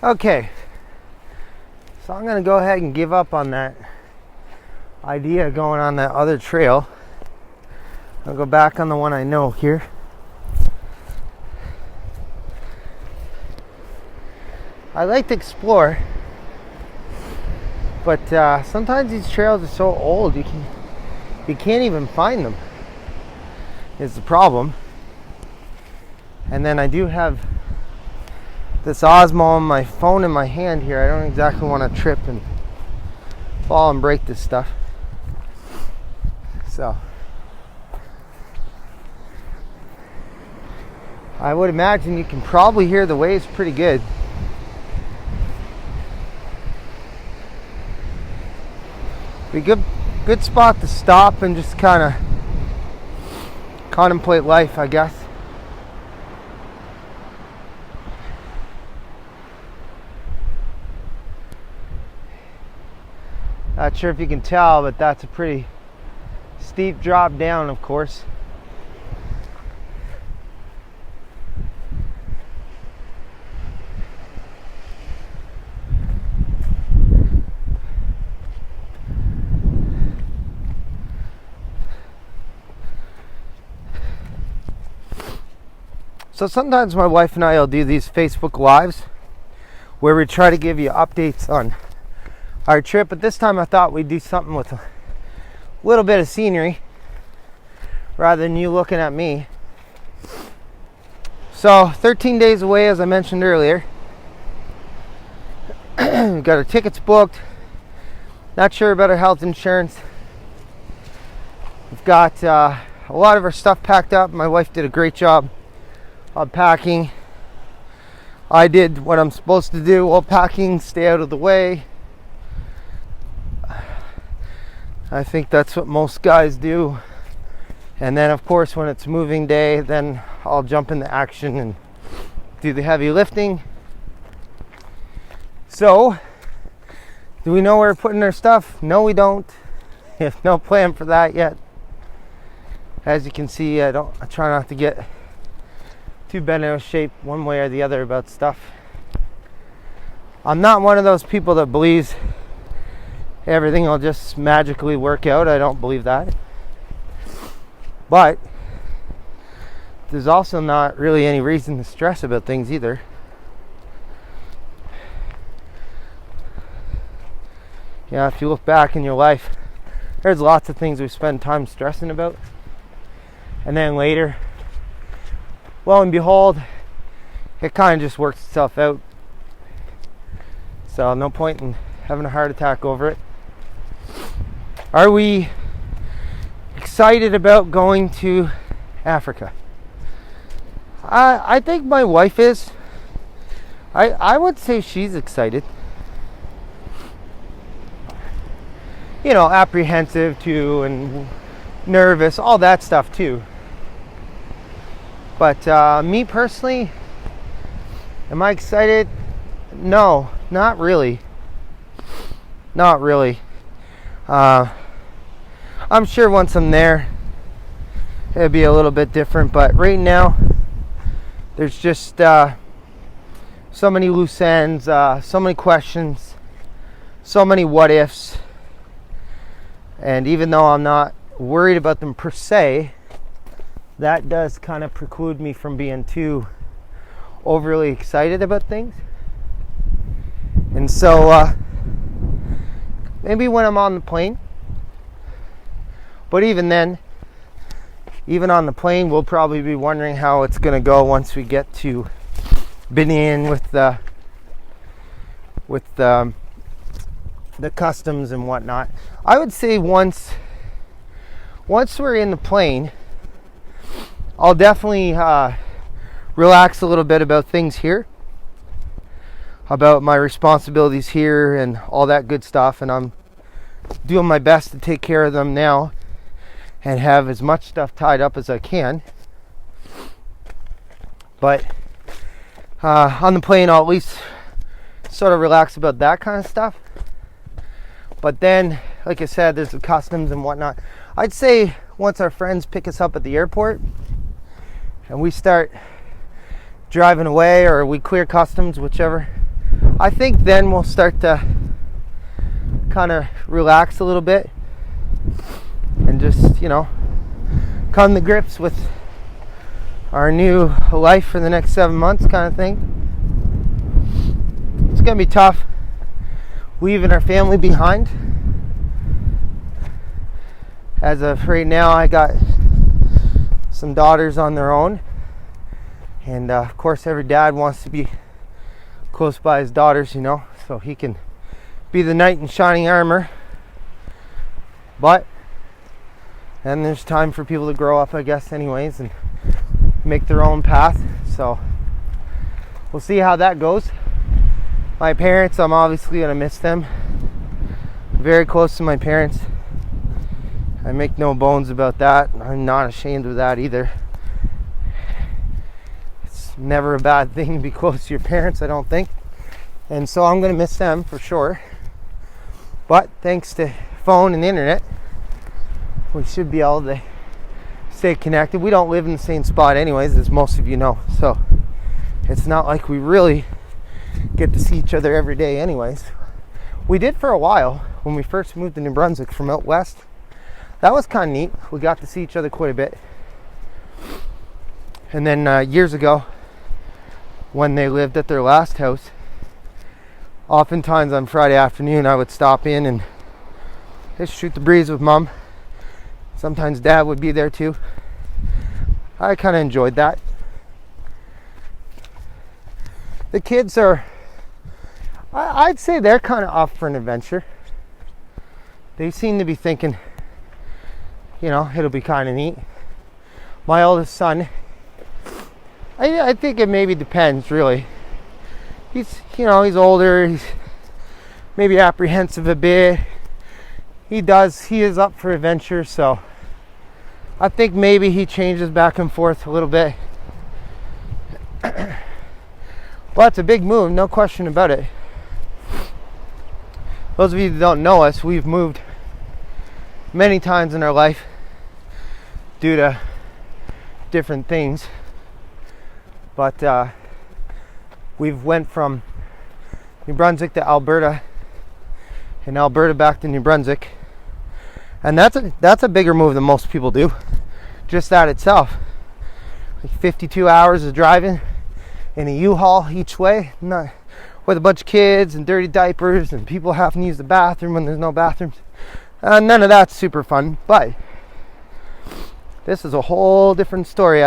Okay, so I'm going to go ahead and give up on that idea of going on that other trail. I'll go back on the one I know here. I like to explore, but sometimes these trails are so old you can't even find them. Is the problem. And then I do have this Osmo on my phone in my hand here. I don't exactly want to trip and fall and break this stuff. So I would imagine you can probably hear the waves pretty good. Be a good spot to stop and just kind of contemplate life, I guess. Not sure if you can tell, but that's a pretty steep drop down, of course. So sometimes my wife and I will do these Facebook Lives where we try to give you updates on our trip, but this time I thought we'd do something with a little bit of scenery rather than you looking at me. So 13 days away, as I mentioned earlier. We've got our tickets booked. Not sure about our health insurance. We've got a lot of our stuff packed up. My wife did a great job of packing. I did what I'm supposed to do while packing, stay out of the way. I think that's what most guys do. And then of course when it's moving day, then I'll jump into action and do the heavy lifting. So, do we know where we're putting our stuff? No, we don't. We have no plan for that yet. As you can see, I try not to get too bent out of shape one way or the other about stuff. I'm not one of those people that believes everything will just magically work out. I don't believe that. But there's also not really any reason to stress about things either. Yeah, if you look back in your life, there's lots of things we spend time stressing about. And then later, lo and behold, it kind of just works itself out. So no point in having a heart attack over it. Are we excited about going to Africa? I think my wife is. I would say she's excited. You know, apprehensive too, and nervous, all that stuff too. But me personally, am I excited? No, not really. Not really. I'm sure once I'm there, it'll be a little bit different. But right now, there's just so many loose ends, so many questions, so many what ifs. And even though I'm not worried about them per se, that does kind of preclude me from being too overly excited about things. And so maybe when I'm on the plane, but even then, even on the plane, we'll probably be wondering how it's going to go once we get to Benin with the customs and whatnot. I would say once we're in the plane, I'll definitely relax a little bit about things here, about my responsibilities here and all that good stuff, and I'm doing my best to take care of them now and have as much stuff tied up as I can. But on the plane, I'll at least sort of relax about that kind of stuff. But then, like I said, there's the customs and whatnot. I'd say once our friends pick us up at the airport and we start driving away, or we clear customs, whichever I think then we'll start to kind of relax a little bit and just, come to grips with our new life for the next 7 months kind of thing. It's going to be tough leaving our family behind. As of right now, I got some daughters on their own, and of course every dad wants to be close by his daughters, so he can be the knight in shining armor. But then there's time for people to grow up, I guess, anyways, and make their own path. So we'll see how that goes. My parents, I'm obviously going to miss them. Very close to my parents. I make no bones about that. I'm not ashamed of that either. It's never a bad thing to be close to your parents, I don't think. And so I'm going to miss them for sure. But thanks to phone and the internet, we should be able to stay connected. We don't live in the same spot anyways, as most of you know. So it's not like we really get to see each other every day anyways. We did for a while when we first moved to New Brunswick from out west. That was kind of neat. We got to see each other quite a bit. And then years ago, when they lived at their last house, oftentimes on Friday afternoon I would stop in and just shoot the breeze with Mom. Sometimes Dad would be there too. I kind of enjoyed that. The kids are, I'd say they're kind of off for an adventure. They seem to be thinking, it'll be kind of neat. My oldest son, I think it maybe depends, really. He's older. He's maybe apprehensive a bit. He is up for adventure, so I think maybe he changes back and forth a little bit. Well, it's a big move, no question about it. Those of you that don't know us, we've moved many times in our life due to different things. But we've went from New Brunswick to Alberta, and Alberta back to New Brunswick. And that's a bigger move than most people do. Just that itself. Like 52 hours of driving in a U-Haul each way, not with a bunch of kids and dirty diapers and people having to use the bathroom when there's no bathrooms. None of that's super fun, but this is a whole different story.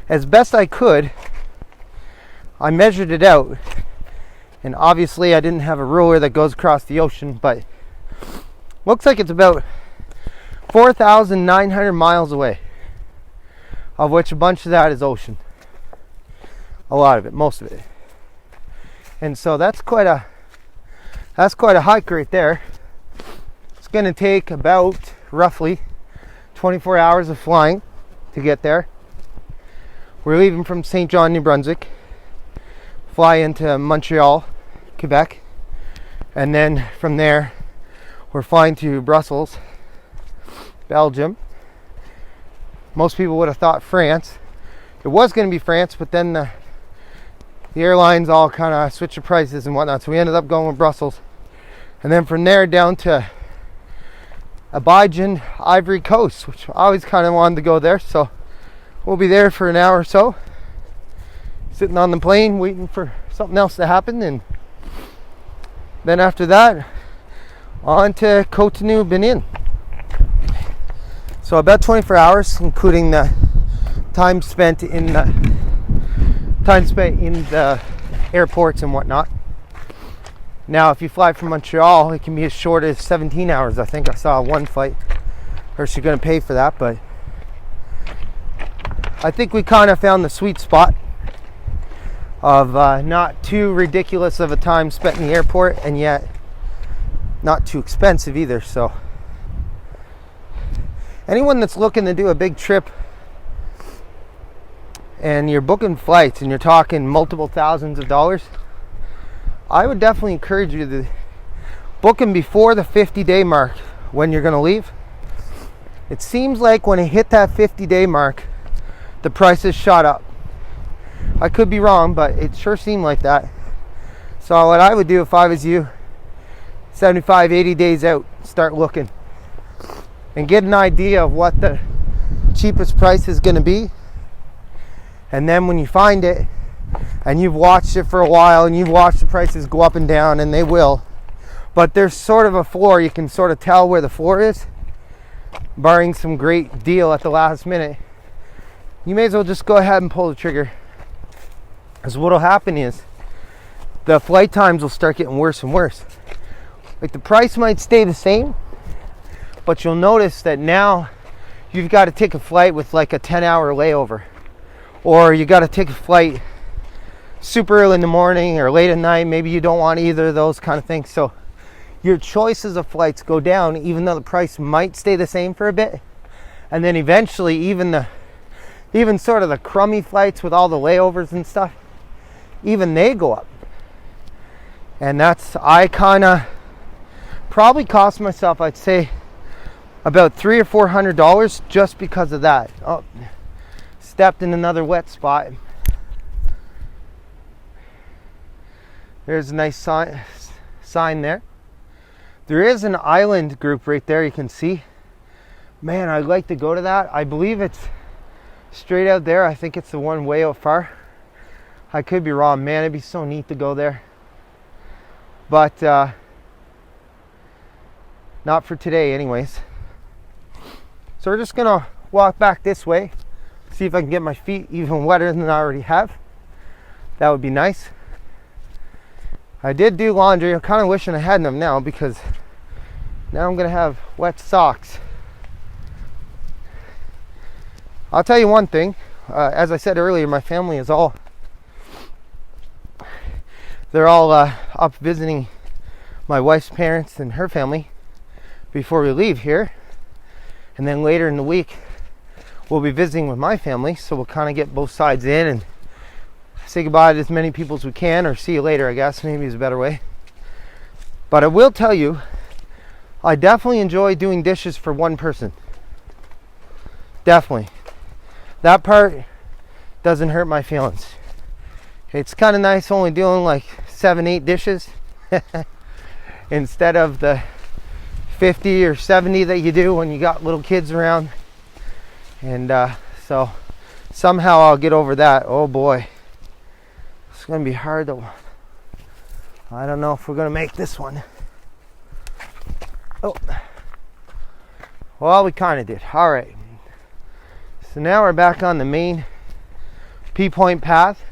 As best I could, I measured it out, and obviously I didn't have a ruler that goes across the ocean, but looks like it's about 4,900 miles away, of which a bunch of that is ocean. A lot of it, most of it. And so that's quite a hike right there. It's going to take about roughly 24 hours of flying to get there. We're leaving from St. John, New Brunswick, fly into Montreal, Quebec, and then from there we're flying to Brussels, Belgium. Most people would have thought France. It was going to be France, but then the airlines all kind of switched the prices and whatnot, so we ended up going with Brussels. And then from there down to Abidjan, Ivory Coast, which I always kind of wanted to go there, so we'll be there for an hour or so, sitting on the plane waiting for something else to happen, and then after that on to Cotonou, Benin. So about 24 hours, including the time spent in the airports and whatnot. Now, if you fly from Montreal, it can be as short as 17 hours. I think I saw one flight. Of course, you're going to pay for that, but I think we kind of found the sweet spot of not too ridiculous of a time spent in the airport, and yet not too expensive either. So anyone that's looking to do a big trip and you're booking flights and you're talking multiple thousands of dollars, I would definitely encourage you to book them before the 50-day mark when you're going to leave. It seems like when it hit that 50-day mark, the prices shot up. I could be wrong, but it sure seemed like that. So what I would do if I was you, 75, 80 days out, start looking and get an idea of what the cheapest price is going to be. And then when you find it and you've watched it for a while and you've watched the prices go up and down, and they will, but there's sort of a floor. You can sort of tell where the floor is, barring some great deal at the last minute. You may as well just go ahead and pull the trigger, because what will happen is the flight times will start getting worse and worse. Like, the price might stay the same, but you'll notice that now you've got to take a flight with like a 10-hour layover, or you got to take a flight super early in the morning or late at night. Maybe you don't want either of those kind of things. So your choices of flights go down, even though the price might stay the same for a bit. And then eventually even sort of the crummy flights with all the layovers and stuff, even they go up. And I kind of probably cost myself, I'd say, about $300 or $400 just because of that. Oh, stepped in another wet spot. There's a nice sign there. There is an island group right there, you can see. Man, I'd like to go to that. I believe it's straight out there. I think it's the one way out far. I could be wrong. Man, it'd be so neat to go there. But not for today anyways. So we're just gonna walk back this way, see if I can get my feet even wetter than I already have. That would be nice. I did do laundry. I'm kind of wishing I had them now, because now I'm gonna have wet socks. I'll tell you one thing, as I said earlier, my family is they're all up visiting my wife's parents and her family before we leave here. And then later in the week, we'll be visiting with my family. So we'll kind of get both sides in and say goodbye to as many people as we can, or see you later, I guess, maybe is a better way. But I will tell you, I definitely enjoy doing dishes for one person. Definitely. That part doesn't hurt my feelings. It's kind of nice only doing like 7-8 dishes instead of the 50 or 70 that you do when you got little kids around. And so somehow I'll get over that. Oh boy, it's gonna be hard though. I don't know if we're gonna make this one. Oh, well, we kind of did. All right, so now we're back on the main P-point path.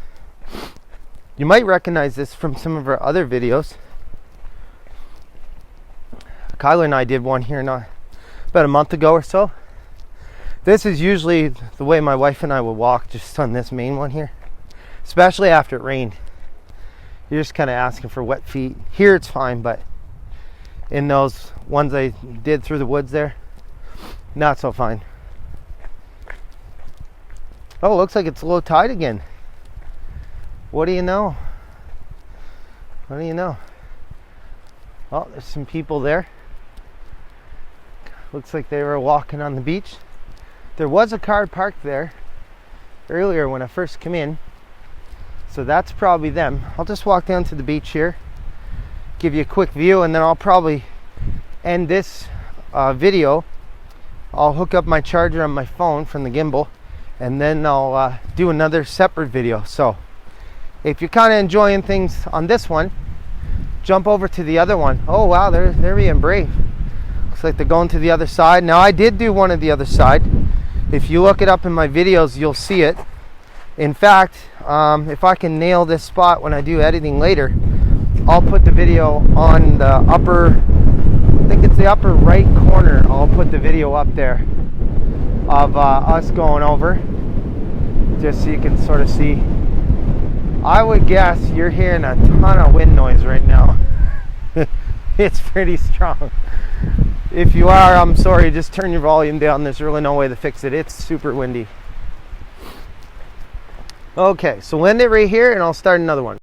You might recognize this from some of our other videos. Kyler and I did one here about a month ago or so. This is usually the way my wife and I will walk, just on this main one here, especially after it rained. You're just kind of asking for wet feet. Here it's fine, but in those ones I did through the woods there, not so fine. Oh, looks like it's low tide again. What do you know? What do you know? Oh, there's some people there. Looks like they were walking on the beach. There was a car parked there earlier when I first came in, so that's probably them. I'll just walk down to the beach here, give you a quick view, and then I'll probably end this video. I'll hook up my charger on my phone from the gimbal, and then I'll do another separate video. So if you're kind of enjoying things on this one, jump over to the other one. Oh wow, they're being brave. Looks like they're going to the other side. Now I did do one of the other side. If you look it up in my videos, you'll see it. In fact, if I can nail this spot when I do editing later, I'll put the video on the upper, I think it's the upper right corner. I'll put the video up there of us going over, just so you can sort of see. I would guess you're hearing a ton of wind noise right now. It's pretty strong. If you are, I'm sorry, just turn your volume down. There's really no way to fix it. It's super windy. Okay, so we'll end it right here and I'll start another one.